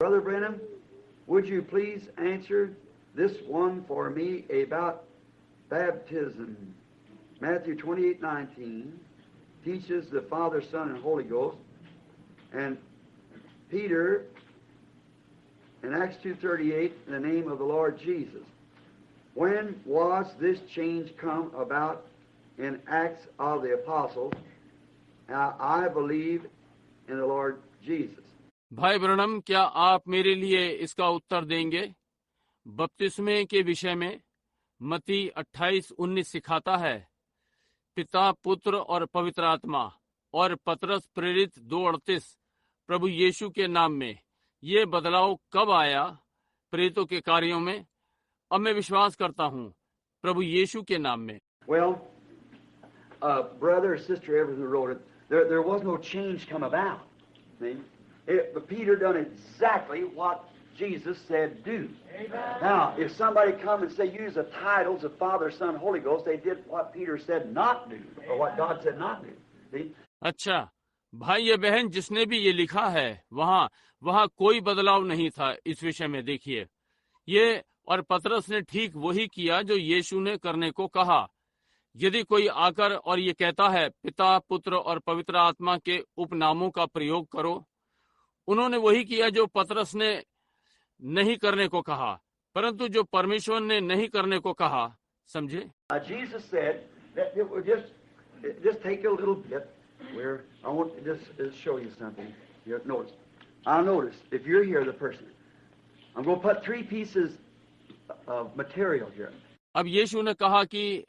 Brother Brenham, would you please answer this one for me about baptism? Matthew 28:19 teaches the Father, Son, and Holy Ghost, and Peter in Acts 2:38 in the name of the Lord Jesus. When was this change come about in Acts of the Apostles? Now, I believe in the Lord Jesus. भाई ब्रनम, क्या आप मेरे लिए इसका उत्तर देंगे? बपतिस्मे के विषय में मत्ती 28:19 सिखाता है, पिता, पुत्र और पवित्र आत्मा, और पतरस प्रेरित 2:38 प्रभु यीशु के नाम में। ये बदलाव कब आया प्रेरितों के कार्यों में? अब मैं विश्वास करता हूँ प्रभु यीशु के नाम में। Well, brother or sister, ever who wrote it, there was no change come about. See? But Peter done exactly what Jesus said do. Amen. Now, if somebody come and say use the titles of Father, Son, Holy Ghost, they did what Peter said not do, or what God said not do. See? अच्छा भाई या बहन, जिसने भी ये लिखा है वहाँ कोई बदलाव नहीं था इस विषय में। देखिए, ये और पतरस ने ठीक वही किया जो यीशु ने करने को कहा। यदि कोई आकर और ये कहता है पिता, पुत्र और पवित्र आत्मा के उपनामों का प्रयोग करो, उन्होंने वही किया जो पतरस ने नहीं करने को कहा, परंतु जो परमेश्वर ने नहीं करने को कहा। समझे? Jesus said that it would just take a little bit where I want to just show you something. Here, notice. I'll notice if you're here, the person. I'm going to put 3 pieces of material here. अब यीशु ने कहा कि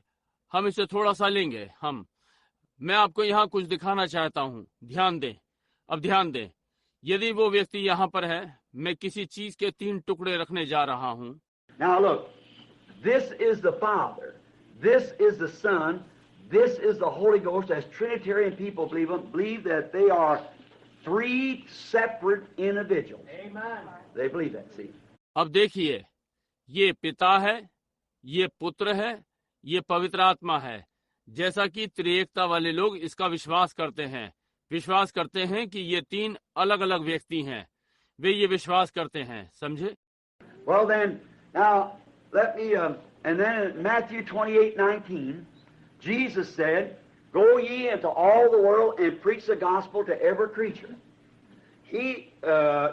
हम इसे थोड़ा सा लेंगे। मैं आपको यहाँ कुछ दिखाना चाहता हूँ। ध्यान दें। अब ध्यान दें। यदि वो व्यक्ति यहाँ पर है, मैं किसी चीज के 3 टुकड़े रखने जा रहा हूँ। Now look, this is the Father, this is the Son, this is the Holy Ghost. As Trinitarian people believe that they are 3 separate individuals. Amen. They believe that. See. अब देखिए, ये पिता है, ये पुत्र है, ये पवित्र आत्मा है। जैसा कि त्रिएकता वाले लोग इसका विश्वास करते हैं कि ये 3 अलग अलग व्यक्ति हैं। वे ये विश्वास करते हैं। समझे? Well then, now let me and then in Matthew 28:19, Jesus said, "Go ye into all the world and preach the gospel to every creature."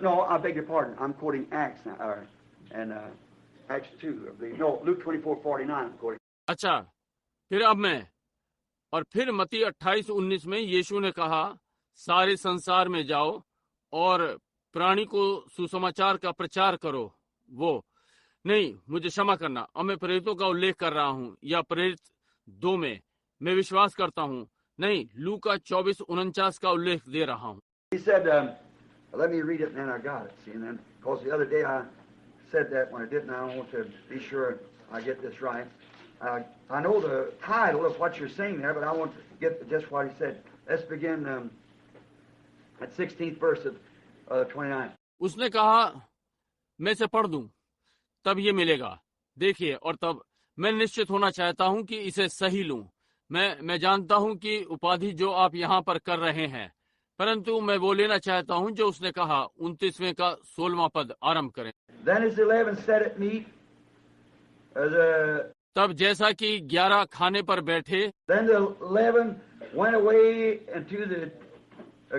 No, I beg your pardon. I'm quoting Acts now, and Acts 2. No, Luke 24:49. I'm quoting. अच्छा, फिर मत्ती 28:19 में यीशु ने कहा, सारे संसार में जाओ और प्राणी को सुसमाचार का प्रचार करो। नहीं, मुझे क्षमा करना, अब मैं प्रेरितों का उल्लेख कर रहा हूँ, या प्रेरित 2 में मैं विश्वास करता हूँ। नहीं, लूका 24:49 का उल्लेख दे रहा हूँ। He said, let me read it and then I got it. See, and then because the other day I said that when I didn't, I want to be sure I get this right. I know the title of what you're saying there, but I want to get just what he said. Let's begin at 16th verse of 29. उसने कहा, मैं इसे पढ़ दूं तब ये मिलेगा। देखिए, और तब मैं निश्चित होना चाहता हूं कि इसे सही लूं। मैं जानता हूं कि उपाधि जो आप यहाँ पर कर रहे हैं, परंतु मैं वो लेना चाहता हूं जो उसने कहा। 29वें का 16वां पद आरंभ करें। Then as the 11 sat at meat, तब जैसा कि 11 खाने पर बैठे, then the 11 went away into the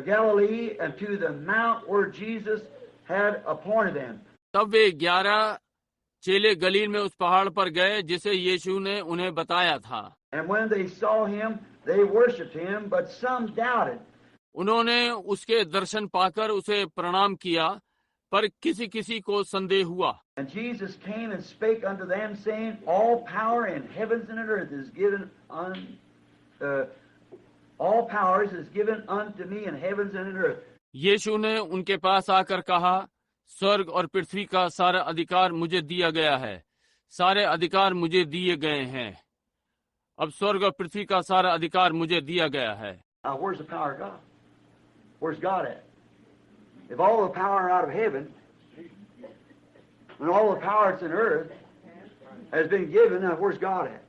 Galilee and to the mount where Jesus had appointed them. तब वे 11 चेले गलील में उस पहाड़ पर गए जिसे यीशु ने उन्हें बताया था। And when they saw him, they worshipped him, but some doubted. उन्होंने उसके दर्शन पाकर उसे प्रणाम किया, पर किसी किसी को संदेह हुआ। And Jesus came and spake unto them, saying, All power in heavens and in earth is given all powers is given unto me in heavens and in earth. यीशु ने उनके पास आकर कहा, स्वर्ग और पृथ्वी का सारा अधिकार मुझे दिया गया है। सारे अधिकार मुझे दिए गए हैं। अब स्वर्ग और पृथ्वी का सारा अधिकार मुझे दिया गया है। Now, where's the power of God? Where's God at? If all the power out of heaven and all the power that's in earth has been given, now where's God at?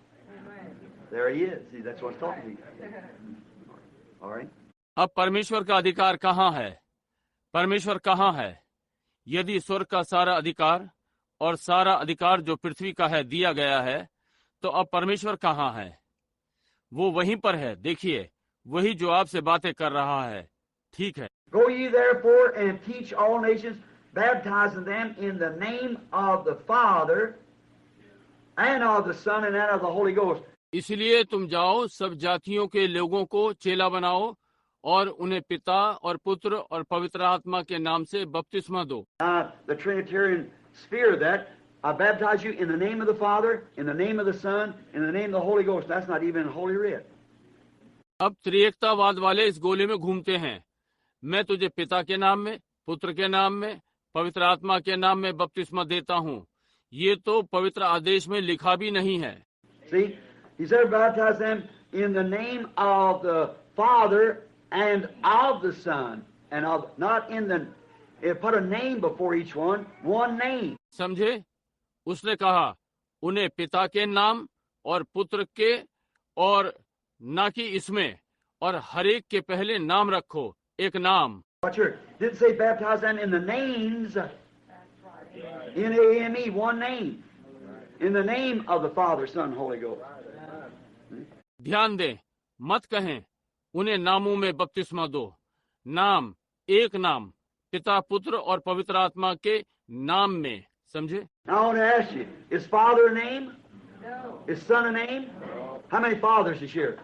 There he is. See, that's what I'm talking to you. All right. अब परमेश्वर का अधिकार कहाँ है? परमेश्वर कहाँ है? यदि स्वर्ग का सारा अधिकार और सारा अधिकार जो पृथ्वी का है दिया गया है, तो अब परमेश्वर कहाँ है? वो वहीं पर है। देखिए, वही जो आपसे बातें कर रहा है। ठीक है। Go ye therefore and teach all nations, baptizing them in the name of the Father and of the Son and of the Holy Ghost. इसलिए तुम जाओ, सब जातियों के लोगों को चेला बनाओ और उन्हें पिता और पुत्र और पवित्र आत्मा के नाम से बपतिस्मा दो। The Trinitarian sphere that I baptize you in the name of the Father, in the name of the Son, in the name of the Holy Ghost. That's not even Holy Writ. अब त्रिएकतावाद वाले इस गोले में घूमते हैं। मैं तुझे पिता के नाम में, पुत्र के नाम में, पवित्र आत्मा के नाम में बपतिस्मा देता हूँ। ये तो पवित्र आदेश में लिखा भी नहीं है। See, he said baptize them in the name of the Father and of the Son, and of not in the. It put a name before each one name. समझे? उसने कहा उन्हें पिता के नाम और पुत्र के और ना कि इसमें, और हर एक के पहले नाम रखो, एक नाम। Watch here. Didn't say baptize them in the names. N-A-M-E, one name. In the name of the Father, Son, Holy Ghost. ध्यान दें, मत कहें उन्हें नामों में बपतिस्मा दो। नाम, एक नाम, पिता, पुत्र और पवित्र आत्मा के नाम में। समझे? Now I want to ask you, is Father a name? No. Is Son a name? No. How many fathers is here?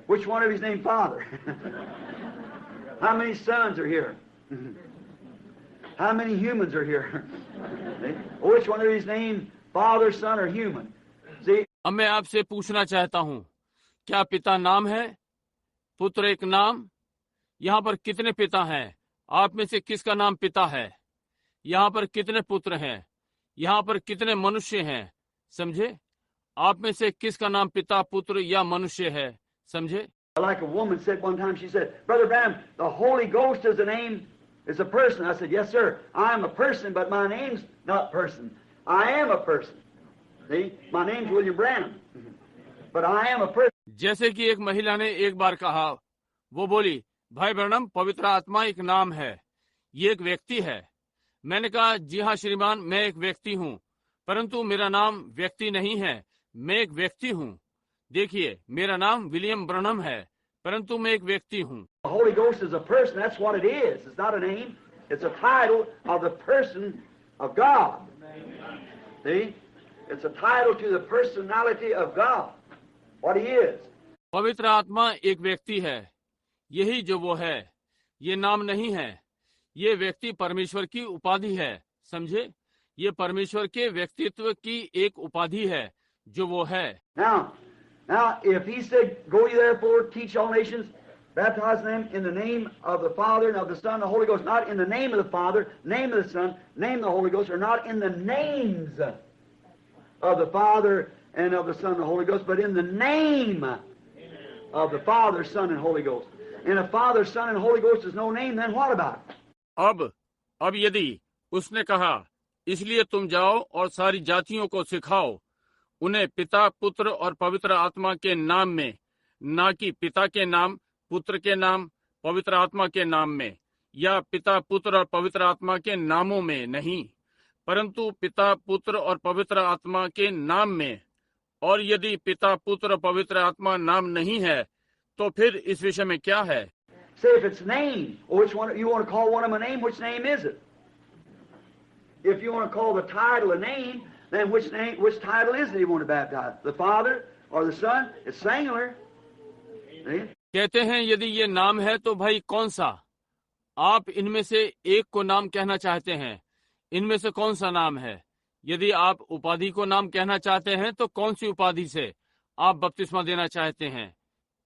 Which one of you is named Father? How many sons are here? How many humans are here? Which one of you is named Father, Son, or human? See? अब मैं आपसे पूछना चाहता हूँ, क्या पिता नाम है, पुत्र एक नाम? यहाँ पर कितने पिता हैं? आप में से किसका नाम पिता है? यहाँ पर कितने पुत्र हैं? यहाँ पर कितने मनुष्य हैं? समझे? आप में से किसका नाम पिता, पुत्र या मनुष्य है? समझे? Like a woman said one time, she said, Brother Branham, the Holy Ghost is a name, is a person. I said, yes, sir. I am a person, but my name's not person. I am a person. See? My name's William Branham, but I am a person. जैसे कि एक महिला ने एक बार कहा, वो बोली, भाई ब्रैनम, पवित्र आत्मा एक नाम है, ये एक व्यक्ति है। मैंने कहा, जी हाँ श्रीमान, मैं एक व्यक्ति हूँ, परंतु मेरा नाम व्यक्ति नहीं है, मैं एक व्यक्ति हूँ। देखिए, मेरा नाम विलियम ब्रनम है, परंतु मैं एक व्यक्ति हूँ। The Holy Ghost is a person. That's what it is. It's not a name. It's a title of the person of God. See? It's a title to the personality of God. What he is. पवित्र आत्मा एक व्यक्ति है, यही जो वो है। ये नाम नहीं है। ये व्यक्ति परमेश्वर की उपाधि है। समझे? ये परमेश्वर के व्यक्तित्व की एक उपाधि है जो वो है। Now, if he said, go ye therefore, teach all nations, baptize them in the name of the Father and of the Son and the Holy Ghost, not in the name of the Father, name of the Son, name of the Holy Ghost, or not in the names of the Father and of the Son and the Holy Ghost, but in the name of the Father, Son, and Holy Ghost. And if Father, Son, and Holy Ghost is no name, then what about it? अब यदि उसने कहा, इसलिए तुम जाओ और सारी जातियों को सिखाओ, उन्हें पिता, पुत्र और पवित्र आत्मा के नाम में, ना कि पिता के नाम, पुत्र के नाम, पवित्र आत्मा के नाम में, या पिता, पुत्र और पवित्र आत्मा के नामों में नहीं, परंतु पिता, पुत्र और पवित्र आत्मा के नाम में। और यदि पिता, पुत्र और पवित्र आत्मा नाम नहीं है, तो फिर इस विषय में क्या है? Say if it's name, which one you want to call one of them a name, which name is it? If you want to call the title a name, then which title is it you want to baptize? The Father or the Son? It's singular. See? कहते हैं यदि ये नाम है तो भाई कौन सा? आप इनमें से एक को नाम कहना चाहते हैं। इनमें से कौन सा नाम है? यदि आप उपाधि को नाम कहना चाहते हैं तो कौन सी उपाधि से आप बपतिस्मा देना चाहते हैं,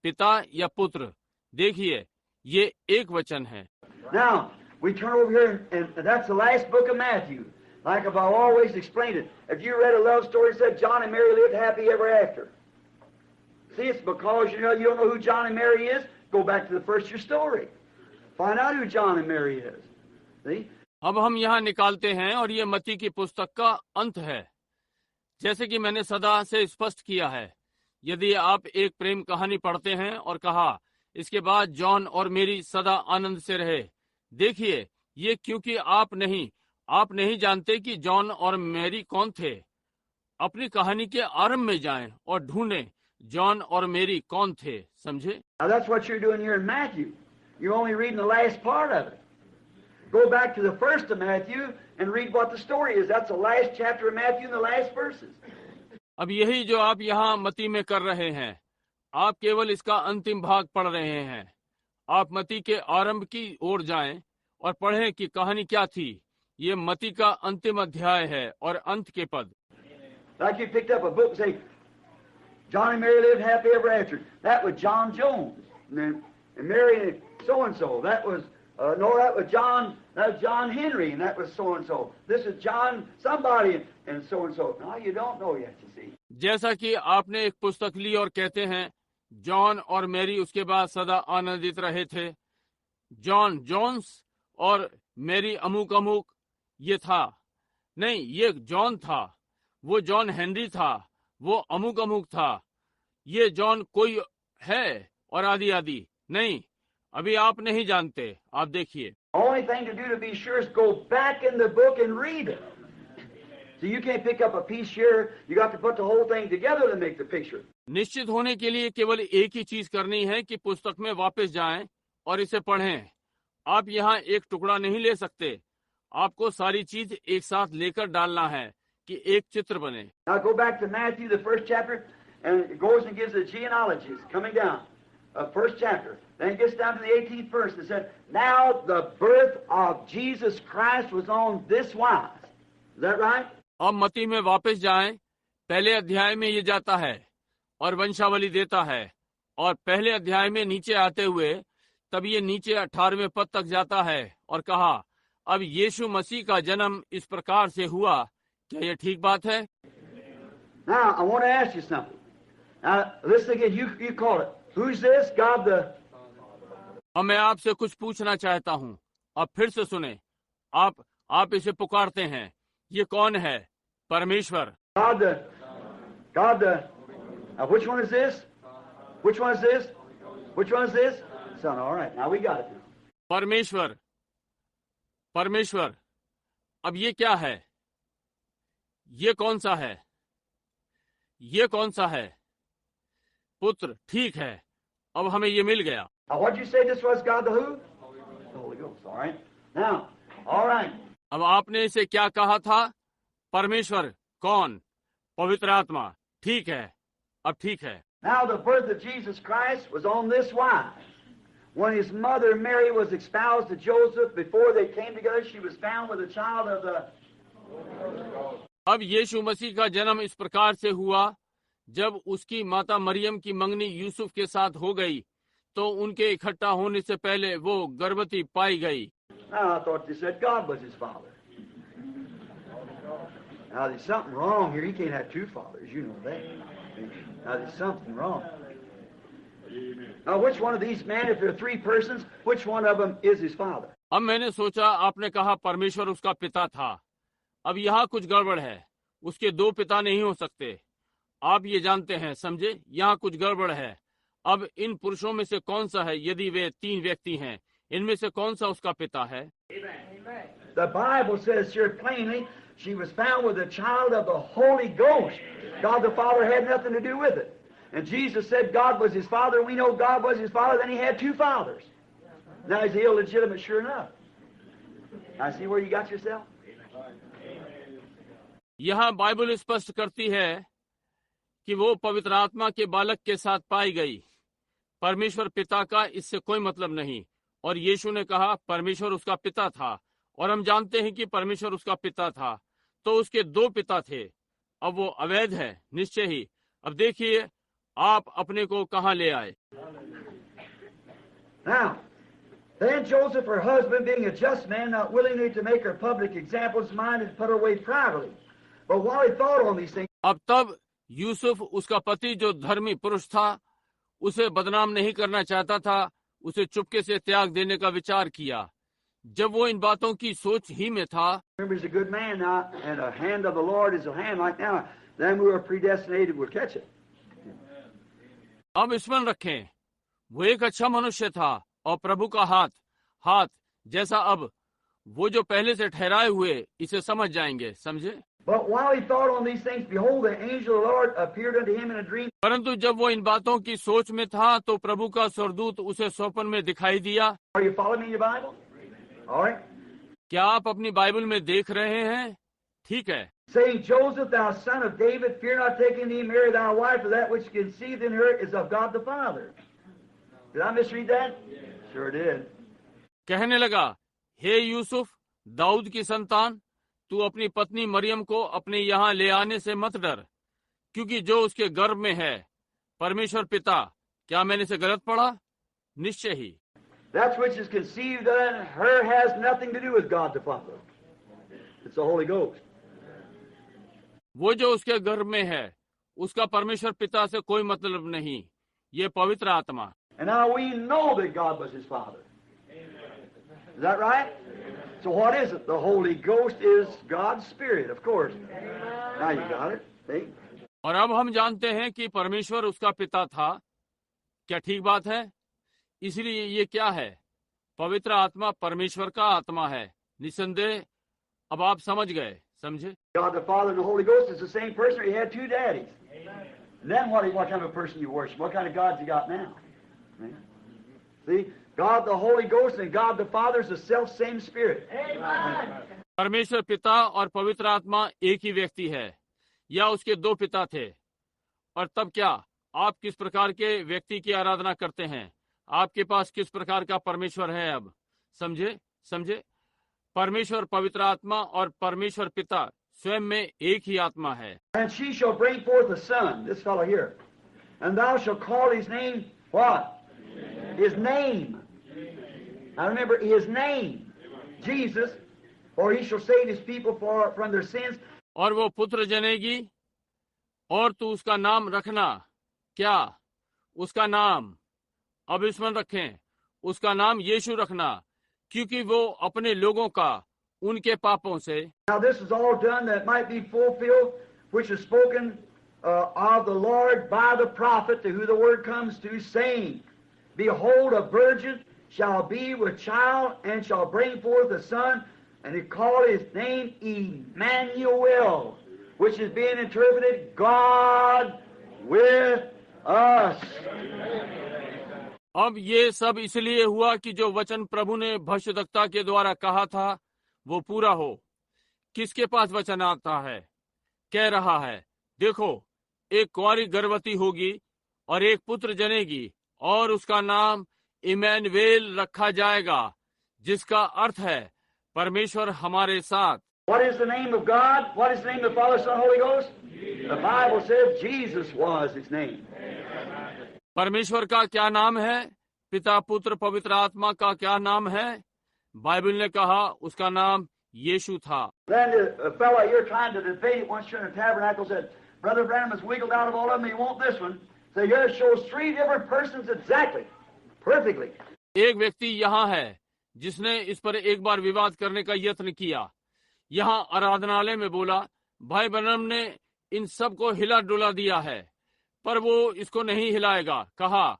पिता या पुत्र? देखिए, ये एक वचन है। Now, we turn over here, and that's the last book of Matthew. Like I've always explained it. If you read a love story that said John and Mary lived happy ever after. See, it's because you don't know who John and Mary is. Go back to the first of your story. Find out who John and Mary is. See? अब हम यहाँ निकालते हैं और ये मत्ती की पुस्तक का अंत है। जैसे कि मैंने सदा से स्पष्ट किया है, यदि आप एक प्रेम कहानी पढ़ते हैं और कहा इसके बाद जॉन और मेरी सदा आनंद से रहे, देखिए ये क्योंकि आप नहीं जानते कि जॉन और मैरी कौन थे। अपनी कहानी के आरंभ में जाएं और ढूंढें जॉन और मैरी कौन थे, समझे। Now that's what you're doing here in Matthew. You're only reading the last part of it. Go back to the first of Matthew and read what the story is. That's the last chapter of Matthew and the last verses. अब यही जो आप यहाँ मती में कर रहे हैं, आप केवल इसका अंतिम भाग पढ़ रहे हैं। आप मती के आरंभ की ओर जाएं और पढ़ें कि कहानी क्या थी। ये मती का अंतिम अध्याय है और अंत के पद। Like you picked up a book and say, John and Mary lived happy ever after. That was John Jones. And Mary and so-and-so. That was John Henry, and that was so-and-so. This is John somebody, and so-and-so. No, you don't know yet, you see. जैसा कि आपने एक पुस्तक ली और कहते हैं John और Mary उसके बाद सदा आनंदित रहे थे। जॉन जोन्स और मैरी अमुक अमुक ये था। नहीं, ये जॉन था, वो जॉन हेनरी था, वो अमुक अमुक था, ये जॉन कोई है और आदि आदि। नहीं, अभी आप नहीं जानते। आप देखिए, Only thing to do to be sure is go back in the book and read it. So you can't pick up a piece here. You got to put the whole thing together to make the picture. निश्चित होने के लिए केवल एक ही चीज करनी है कि पुस्तक में वापस जाएं और इसे पढ़ें। आप यहाँ एक टुकड़ा नहीं ले सकते, आपको सारी चीज एक साथ लेकर डालना है कि एक चित्र बने। Now go back to Matthew, the first chapter, and it goes and gives the genealogies coming down. First chapter. Then it gets down to the 18th verse. It said, now the birth of Jesus Christ was on this wise. Is that right? अब मती में वापस जाएं। पहले अध्याय में ये जाता है और वंशावली देता है, और पहले अध्याय में नीचे आते हुए तब ये नीचे 18वें पद तक जाता है और कहा, अब यीशु मसीह का जन्म इस प्रकार से हुआ। क्या ये ठीक बात है? Now I want to ask you something. Now listen again. You call it. Who's this? God the. अब मैं आपसे कुछ पूछना चाहता हूँ। अब फिर से सुने। आप इसे पुकारते हैं। ये कौन है? परमेश्वर। God the. Which one is this? Which one is this? Which one is this? Son. All right. Now we got it. परमेश्वर। अब ये क्या है? ये कौन सा है? ये कौन सा है? पुत्र। ठीक है, अब हमें ये मिल गया। What did you say this was? God the who? The Holy Ghost. All right. Now, all right. अब आपने इसे क्या कहा था? परमेश्वर कौन? पवित्र आत्मा। ठीक है, अब ठीक है। Now the birth of Jesus Christ was on this wise. When his mother Mary was espoused to Joseph, before they came together, she was found with a child of the. अब यीशु मसीह का जन्म इस प्रकार से हुआ, जब उसकी माता मरियम की मंगनी यूसुफ के साथ हो गई तो उनके इकट्ठा होने से पहले वो गर्भवती पाई गई। Now I thought they said God was his father. Now there's something wrong here. He can't have two fathers. You know that. Now there's something wrong. Now which one of these men, if there are three persons, which one of them is his father? अब मैंने सोचा, आपने कहा परमेश्वर उसका पिता था। अब यहाँ कुछ गड़बड़ है, उसके दो पिता नहीं हो सकते। आप ये जानते हैं, समझे? यहाँ कुछ गड़बड़ है। अब इन पुरुषों में से कौन सा है? यदि वे तीन व्यक्ति हैं, इनमें से कौन सा उसका पिता है? The Bible says here plainly, she was found with a child of the Holy Ghost. God the Father had nothing to do with it. And Jesus said God was his father. We know God was his father. Then he had two fathers. Now he's illegitimate, sure enough. I see where you got yourself. यहाँ Bible स्पष्ट करती है कि वो पवित्र आत्मा के बालक के साथ पाई गई। परमेश्वर पिता का इससे कोई मतलब नहीं। और यीशु ने कहा परमेश्वर उसका पिता था, और हम जानते हैं कि परमेश्वर उसका पिता था, तो उसके दो पिता थे। अब वो अवैध है, निश्चय ही। अब देखिए आप अपने को कहाँ ले आए। Now, then Joseph, her husband, being a just man, not willingly to make her public examples, minded to put her away privately. But while he thought on these things, अब तब यूसुफ उसका पति जो धर्मी पुरुष था, उसे बदनाम नहीं करना चाहता था, उसे चुपके से त्याग देने का विचार किया। जब वो इन बातों की सोच ही में था, remember he's a good man now, and a hand of the Lord is a hand like now. Them who are predestinated will catch it. अब स्मरण रखें, वो एक अच्छा मनुष्य था और प्रभु का हाथ जैसा अब वो जो पहले से ठहराए हुए इसे समझ जाएंगे, समझे। But while he thought on these things, behold, the angel of the Lord appeared unto him in a dream. परंतु जब वो इन बातों की सोच में था तो प्रभु का स्वर्गदूत उसे स्वप्न में दिखाई दिया। Are you following me in your Bible? All right. क्या आप अपनी बाइबल में देख रहे हैं? ठीक है। Saying, Joseph, thou son of David, fear not taking thee Mary thy wife, for that which is conceived in her is of God the Father. Did I misread that? Sure did. कहने लगा, हे यूसुफ, दाऊद की संतान, तू अपनी पत्नी मरियम को अपने यहाँ ले आने से मत डर, क्योंकि जो उसके गर्भ में है परमेश्वर पिता। क्या मैंने इसे गलत पढ़ा? निश्चय ही। That which is conceived in her has nothing to do with God the Father. It's the Holy Ghost. वो जो उसके गर्भ में है उसका परमेश्वर पिता से कोई मतलब नहीं, ये पवित्र आत्मा। And now we know that God was his Father. Is that right? So what is it? The Holy Ghost is God's Spirit, of course. Now you got it. See? और अब हम जानते हैं कि परमेश्वर उसका पिता था। क्या ठीक बात है? इसलिए ये क्या है? पवित्र आत्मा परमेश्वर का आत्मा है, निसंदेह। अब आप समझ गए, समझे? God the Father and the Holy Ghost is the same person. He had two daddies. And then what kind of a person you worship? What kind of gods you got now? See? God the Holy Ghost and God the Father is the self same Spirit. परमेश्वर पिता और पवित्र आत्मा एक ही व्यक्ति है, या उसके दो पिता थे। और तब क्या आप किस प्रकार के व्यक्ति की आराधना करते हैं? आपके पास किस प्रकार का परमेश्वर है? अब समझे? समझे? परमेश्वर पवित्र आत्मा और परमेश्वर पिता स्वयं में एक ही आत्मा है। And she shall bring forth a son, this fellow here, and thou shalt call his name what? His name. Now remember his name, Jesus, for he shall save his people from their sins. और वो पुत्र जनेगी और तू उसका नाम रखना। क्या? उसका नाम। अब स्मरण रखें, उसका नाम यीशु रखना, क्योंकि वो अपने लोगों का उनके पापों से। Now this is all done that might be fulfilled, which is spoken of the Lord by the prophet, to who the word comes to, saying, Behold, a virgin shall be with child, and shall bring forth a son, and he call his name Emmanuel, which is being interpreted, God with us. अब ये सब इसलिए हुआ कि जो वचन प्रभु ने भविष्यद्वक्ता के द्वारा कहा था वो पूरा हो। किसके पास वचन आता है? कह रहा है, देखो, एक कुंवारी गर्भवती होगी और एक पुत्र जनेगी, और उसका नाम इमैनुएल रखा जाएगा, जिसका अर्थ है परमेश्वर हमारे साथ। What is the name of God? What is the name of the Father, Son, Holy Ghost? The Bible says Jesus was his name. परमेश्वर का क्या नाम है? पिता, पुत्र, पवित्र आत्मा का क्या नाम है? बाइबल ने कहा उसका नाम यीशु था। Then a fellow here trying to debate it once in a tabernacle said, Brother Branham has wiggled out of all of them, he won't this one. So here it shows three different persons exactly, perfectly. एक व्यक्ति यहाँ है जिसने इस पर एक बार विवाद करने का यत्न किया। यहाँ आराधनालय में बोला, भाई ब्रैनम ने इन सब को हिला डुला दिया है, पर वो इसको नहीं हिलाएगा। कहा,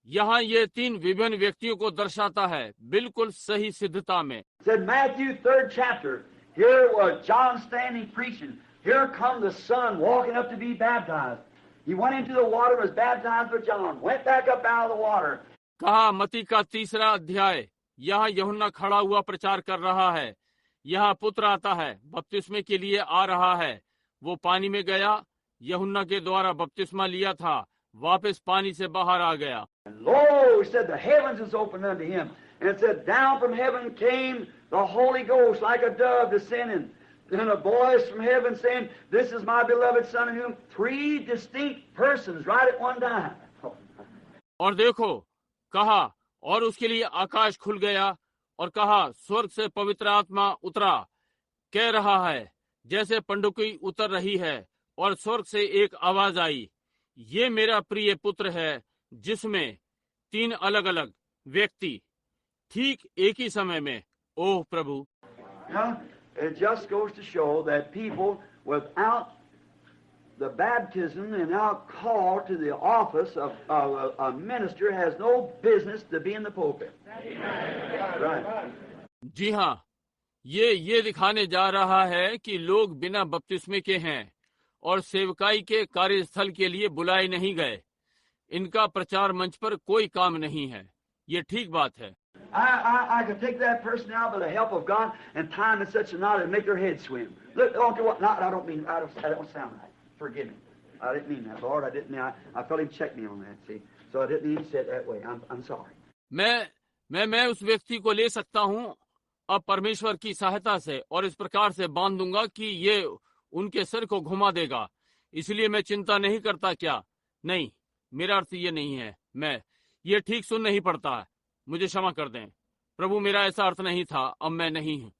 यहाँ ये तीन विभिन्न व्यक्तियों को दर्शाता है, बिल्कुल सही सिद्धता में। Said Matthew 3rd chapter, here was John standing preaching. Here come the Son walking up to be baptized. He went into the water, was baptized by John, went back up out of the water. कहा, मत्ती का 3रा अध्याय, यहाँ यूहन्ना खड़ा हुआ प्रचार कर रहा है। यहाँ पुत्र आता है, बपतिस्मे के लिए आ रहा है। वो पानी में गया, यूहन्ना के द्वारा बपतिस्मा लिया था, वापस पानी से बाहर आ गया। And lo, he said, the heavens is opened unto him. And it said, down from heaven came the Holy Ghost like a dove descending. And a voice from heaven saying, This is my beloved Son in whom three distinct persons right at one time. और देखो, कहा, और उसके लिए आकाश खुल गया, और कहा, स्वर्ग से पवित्र आत्मा उतरा, कह रहा है जैसे पंडुकी उतर रही है, और स्वर्ग से एक आवाज आई, ये मेरा प्रिय पुत्र है, जिसमें तीन अलग अलग व्यक्ति ठीक एक ही समय में। ओह प्रभु। It just goes to show that people without the baptism and without call to the office of a minister has no business to be in the pulpit. Right. जी हाँ, ये दिखाने जा रहा है कि लोग बिना बपतिस्मे के हैं और सेवकाई के कार्यस्थल के लिए बुलाए नहीं गए। इनका प्रचार मंच पर कोई काम नहीं है। ये ठीक बात है। I could take that person out with the help of God and tie them in such a knot and make their head swim. Look, I don't mean, I don't sound right. Forgive me. I didn't mean that, Lord. I didn't mean, I felt him check me on that, see. So I didn't mean to say it that way. I'm sorry. मैं उस व्यक्ति को ले सकता हूँ अब परमेश्वर की सहायता से और इस प्रकार से बांध दूंगा कि ये उनके सिर को घुमा देगा। इसलिए मैं चिंता नहीं करता। क्या? नहीं, मेरा अर्थ ये नहीं है। मैं ये ठीक सुन नहीं पड़ता है। मुझे क्षमा कर दें प्रभु, मेरा ऐसा अर्थ नहीं था। अब मैं नहीं हूँ।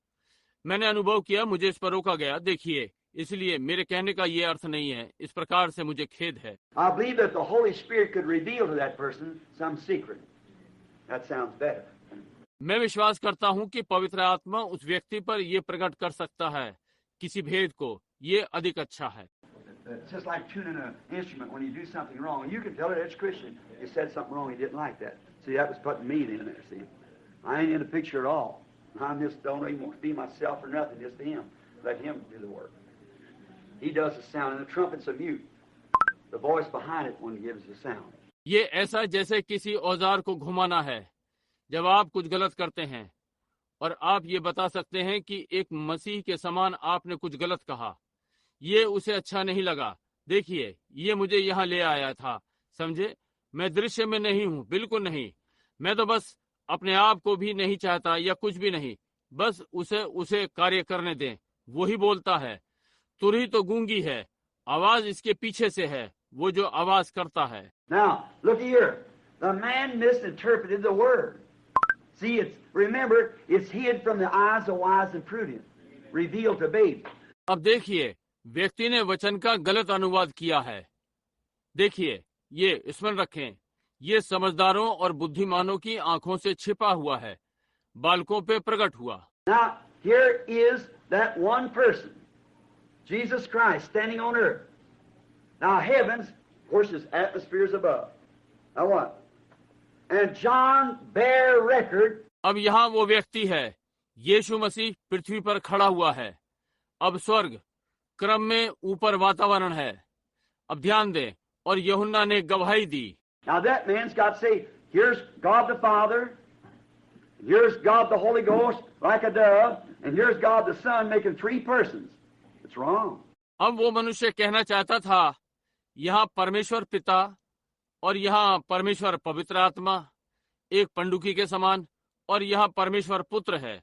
मैंने अनुभव किया, मुझे इस पर रोका गया। देखिए, इसलिए मेरे कहने का ये अर्थ नहीं है। इस प्रकार से मुझे खेद है। I believe that the Holy Spirit could reveal to that person some secret. That sounds better. मैं विश्वास करता हूँ कि पवित्र आत्मा उस व्यक्ति पर यह प्रकट कर सकता है किसी भेद को। ये अधिक अच्छा है। It's just like tuning an instrument when you do something wrong. You can tell it it's Christian. You said something wrong, he didn't like that. See, that was putting me in there, see. I ain't in the picture at all. I'm just don't even want to be myself or nothing, just him. Let him do the work. He does the sound, and the trumpet's a mute. The voice behind it one gives the sound. ये ऐसा जैसे किसी औजार को घुमाना है। जब आप कुछ गलत करते हैं और आप ये बता सकते हैं कि एक मसीह के समान आपने कुछ गलत कहा, ये उसे अच्छा नहीं लगा। देखिए, ये मुझे यहाँ ले आया था, समझे। मैं दृश्य में नहीं हूँ, बिल्कुल नहीं। मैं तो बस अपने आप को भी नहीं चाहता या कुछ भी नहीं। बस उसे कार्य करने दें। वही बोलता है। तुरही तो गूंगी है, आवाज इसके पीछे से है, वो जो आवाज करता है। Now, look here. The man misinterpreted the word. See, remember, it's hid from the eyes of wise and prudent, revealed to babes. अब देखिए, व्यक्ति ने वचन का गलत अनुवाद किया है। देखिए, ये स्मरण रखें, ये समझदारों और बुद्धिमानों की आंखों से छिपा हुआ है, बालकों पे प्रकट हुआ। Now, here is that one person, Jesus Christ, standing on earth. Now, heavens, of course, is atmospheres above. Now what? And John bare record. अब यहाँ वो व्यक्ति है, यीशु मसीह पृथ्वी पर खड़ा हुआ है। अब स्वर्ग क्रम में ऊपर वातावरण है। अब ध्यान दें, और यूहन्ना ने गवाही दी। Now that man's got to say, here's God the Father, here's God the Holy Ghost like a dove, and here's God the Son making three persons. It's wrong. अब वो मनुष्य कहना चाहता था, यहाँ परमेश्वर पिता और यहाँ परमेश्वर पवित्र आत्मा एक पंडुकी के समान, और यहाँ परमेश्वर पुत्र है,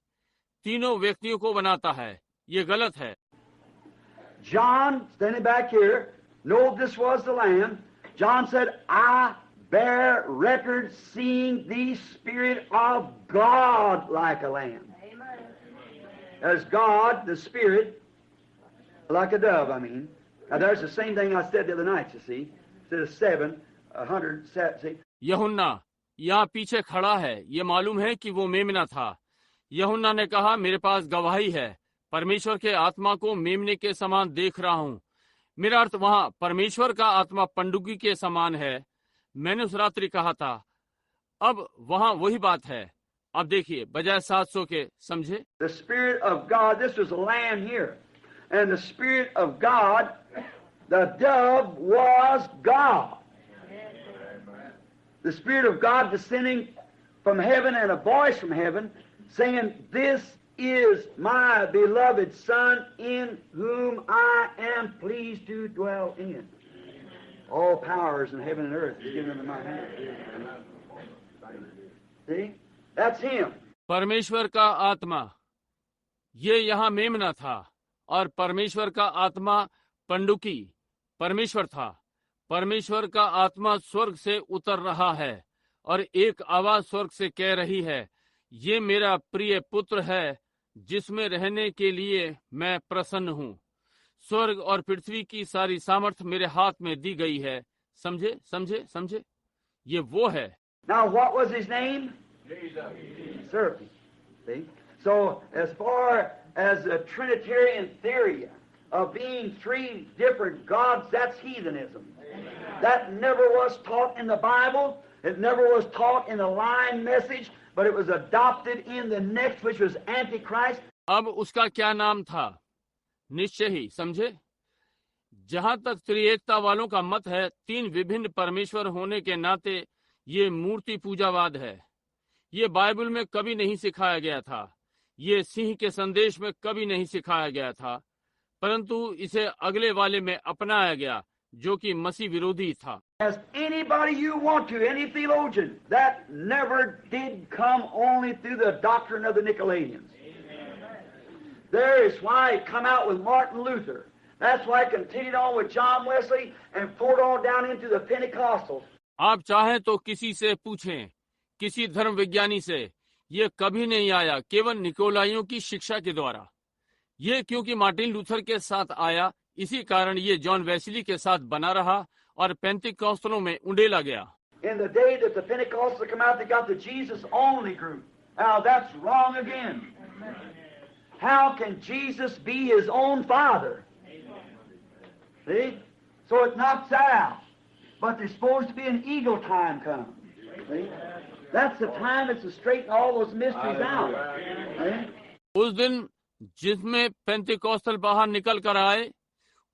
तीनों व्यक्तियों को बनाता है। ये गलत है। John, standing back here, know this was the Lamb. John said, I bear record seeing the Spirit of God like a lamb. As God, the Spirit, like a dove, I mean. Now there's the same thing I said the other night, you see. Instead of 700, see. यूहन्ना यहाँ पीछे खड़ा है। ये मालूम है कि वो मेमना था। यूहन्ना ने कहा, मेरे पास गवाही है, परमेश्वर के आत्मा को मेमने के समान देख रहा हूँ। मेरा अर्थ वहाँ परमेश्वर का आत्मा पंडुकी के समान है। मैंने उस रात्रि कहा था। अब वहाँ वही बात है। अब देखिए, बजाय 700 के, समझे। The Spirit of God, this was a lamb here. And the Spirit of God, the dove was God. The Spirit of God descending from heaven and a voice from heaven saying, this is my beloved Son in whom I am pleased to dwell in. All powers in heaven and earth is given into my hand. See? That's him. परमेश्वर का आत्मा, ये यहाँ मेमना था, और परमेश्वर का आत्मा पंडुकी परमेश्वर था। परमेश्वर का आत्मा स्वर्ग से उतर रहा है, और एक आवाज स्वर्ग से कह रही है, ये मेरा प्रिय पुत्र है जिसमें रहने के लिए मैं प्रसन्न हूँ। स्वर्ग और पृथ्वी की सारी सामर्थ मेरे हाथ में दी गई है। समझे समझे समझे, ये वो है। Now what was his name? Serpent. See? So as far as a Trinitarian theory of being three different gods, that's heathenism. That never was taught in the Bible. It never was taught in the line message, but it was adopted in the next, which was Antichrist. अब उसका क्या नाम था? निश्चय ही, समझे। जहां तक त्रिएकता वालों का मत है, तीन विभिन्न परमेश्वर होने के नाते ये मूर्ति पूजावाद है। ये बाइबल में कभी नहीं सिखाया गया था। ये सिंह के संदेश में कभी नहीं सिखाया गया था, परंतु इसे अगले वाले में अपनाया गया, जो कि मसीह विरोधी था। As anybody you want to, any theologian, that never did come only through the doctrine of the Nicolaitans. There is why it come out with Martin Luther. That's why it continued on with John Wesley and poured on down into the Pentecostals. आप चाहें तो किसी से पूछें, किसी धर्म विज्ञानी से, ये कभी नहीं आया केवल निकोलाइयों की शिक्षा के द्वारा। ये क्योंकि मार्टिन लूथर के साथ आया, इसी कारण ये जॉन वेस्ली के साथ बना रहा और पेंटिकॉस्टलों में उंडेला गया। In the day that the Pentecostals come out, they got the Jesus only group. Now that's wrong again. How can Jesus be his own father? See? So it knocks that out. But there's supposed to be an eagle time come. See? That's the time that's to straighten all those mysteries out. See? उस दिन जिसमें Pentecostal बाहर निकल कर आए,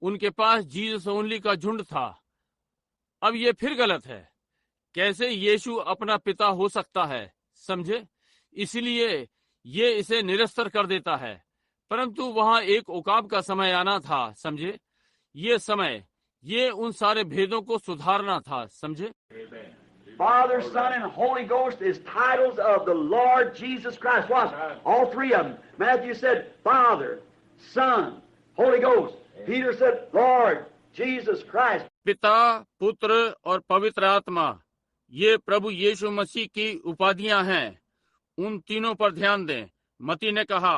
उनके पास Jesus only का झुंड था। अब ये फिर गलत है। कैसे यीशु अपना पिता हो सकता है, समझे? इसलिए ये इसे निरस्तर कर देता है। परंतु वहां एक उकाब का समय आना था, समझे? ये समय, ये उन सारे भेदों को सुधारना था, समझे? Father, Son, and Holy Ghost is titles of the Lord Jesus Christ. Watch, all three of them. Matthew said, Father, Son, Holy Ghost. Peter said, Lord Jesus Christ. पिता, पुत्र और पवित्र आत्मा, ये प्रभु यीशु मसीह की उपाधियां हैं। उन तीनों पर ध्यान दें। मती ने कहा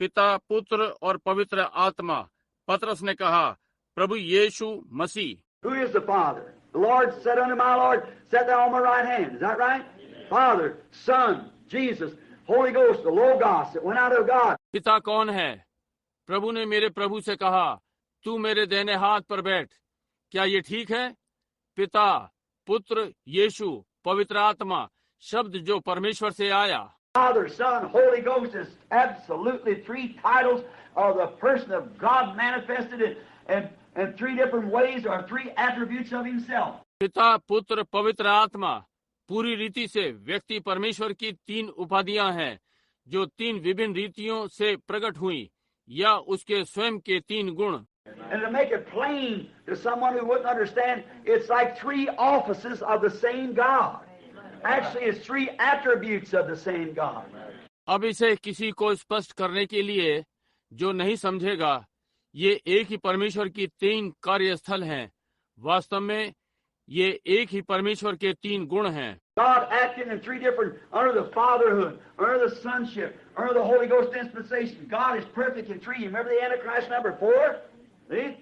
पिता, पुत्र और पवित्र आत्मा। पतरस ने कहा प्रभु यीशु मसीह। Who is the Father? The Lord said unto my Lord, set thou on my right hand. Is that right? Father, Son, Jesus, Holy Ghost, the Logos that went out of God. पिता कौन है? प्रभु ने मेरे प्रभु से कहा, तू मेरे दाहिने हाथ पर बैठ। क्या ये ठीक है? पिता, पुत्र, यीशु, पवित्र आत्मा, शब्द जो परमेश्वर से आया। Father, Son, Holy Ghost is absolutely three titles of the person of God manifested in three different ways or three attributes of himself. पिता, पुत्र, पवित्र आत्मा पूरी रीति से व्यक्ति परमेश्वर की तीन उपाधियां हैं, जो तीन विभिन्न रीतियों से प्रकट हुई या उसके स्वयं के तीन गुण। And to make it plain to someone who wouldn't understand, it's like three offices of the same God. Actually, it's three attributes of the same God. अब इसे किसी को स्पष्ट करने के लिए जो नहीं समझेगा, ये एक ही परमेश्वर की तीन कार्यस्थल हैं। वास्तव में ये एक ही परमेश्वर के तीन गुण हैं। God acting in three different, under the fatherhood, under the sonship, under the Holy Ghost dispensation. God is perfect in three. You remember the Antichrist number 4? See?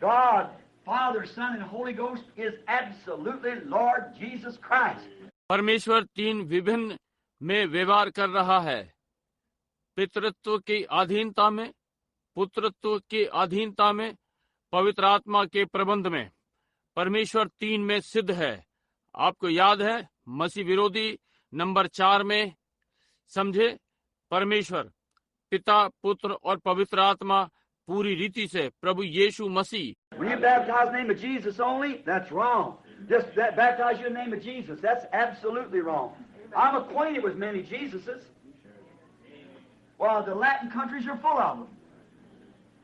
God, Father, Son, and Holy Ghost is absolutely Lord Jesus Christ. परमेश्वर तीन विभिन्न में व्यवहार कर रहा है। पितृत्व की अधीनता में, पुत्रत्व की अधीनता में, पवित्र आत्मा के प्रबंध में। परमेश्वर तीन में सिद्ध है। आपको याद है मसीह विरोधी नंबर 4 में, समझे? परमेश्वर पिता, पुत्र और पवित्र आत्मा पूरी रीति से प्रभु यीशु मसीह। When you baptize in the name of Jesus only, that's wrong. Just baptize you in the name of Jesus. That's absolutely wrong. I'm acquainted with many Jesuses. Well, the Latin countries are full of them.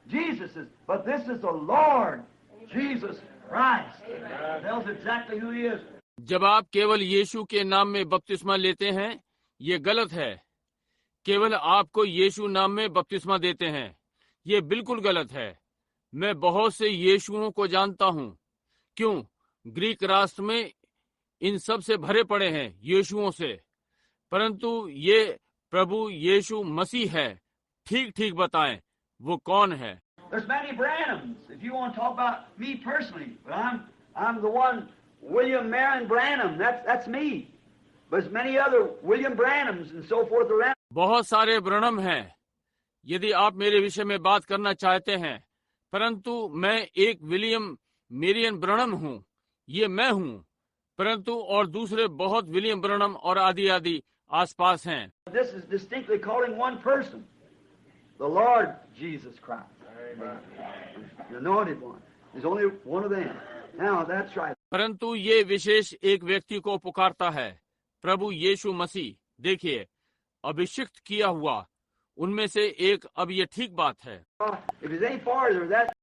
Jesuses. But this is the Lord Jesus Christ. Tells exactly who he is. जब आप केवल यीशु के नाम में बपतिस्मा लेते हैं, ये गलत है। केवल आपको यीशु नाम में बपतिस्मा देते हैं, ये बिल्कुल गलत है। मैं बहुत से यीशुओं को जानता हूँ। क्यों? ग्रीक राष्ट्र में इन सब से भरे पड़े हैं यीशुओं से, परंतु ये प्रभु यीशु मसीह है। ठीक ठीक बताएं, वो कौन है? There's many Branhams. If you want to talk about me personally, but I'm the one, William Marion Branham. That's me. But there's many other William Branhams and so forth around. बहुत सारे ब्रनम हैं, यदि आप मेरे विषय में बात करना चाहते हैं, परंतु मैं एक विलियम मेरियन ब्रनम हूँ। ये मैं हूँ, परंतु और दूसरे बहुत विलियम ब्रनम और आदि आदि आसपास हैं। This is distinctly calling one person. The Lord Jesus Christ. The anointed one. There's only one of them. Now, that's right. परंतु ये विशेष एक व्यक्ति को पुकारता है, प्रभु यीशु मसीह। देखिए, अभिषिक्त किया हुआ उनमें से एक। अब ये ठीक बात है। If it's any farther, that